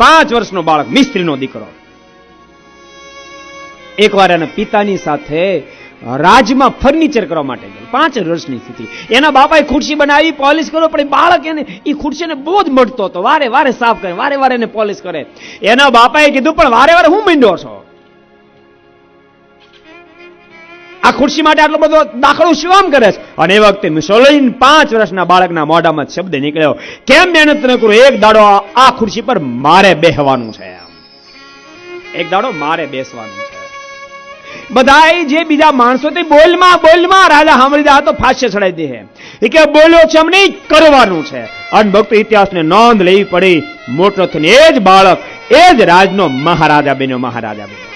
5 વર્ષનો બાળક, મિસ્ત્રીનો દીકરો. એકવાર એના પિતાની સાથે રાજમાં ફર્નિચર કરવા માટે ગયો. 5 વર્ષની સ્થિતિ. એના બાપાએ ખુરશી બનાવી, પોલિશ કરો, પણ બાળક એને એ ખુરશીને બહુ જ મળતો હતો. વારે વારે સાફ કરે, વારે વારે એને પોલિશ કરે. એના બાપાએ કીધું, પણ વારે વારે હું મીંડો છો? આ ખુરશી માટે આટલો બધો દાખલો શું આમ કરે છે? અને એ વખતે મુસોલિન 5 વર્ષના બાળકના મોઢામાં શબ્દ નીકળ્યો, કેમ મહેનત ન કરું? એક દાડો આ ખુરશી પર મારે બેહવાનું છે. એક દાડો મારે બેસવાનું છે. બધા જે બીજા માણસો તે બોલમાં બોલમાં રાજા સાંભળી દે, આ તો ફાંસે ચડાવી દે. એ કે બોલ્યો છે એમ નહીં, કરવાનું છે. અને ભક્તો ઇતિહાસને નોંધ લેવી પડી. મોટો થઈને એ જ બાળક એ જ રાજનો મહારાજા બન્યો. મહારાજા બન્યો.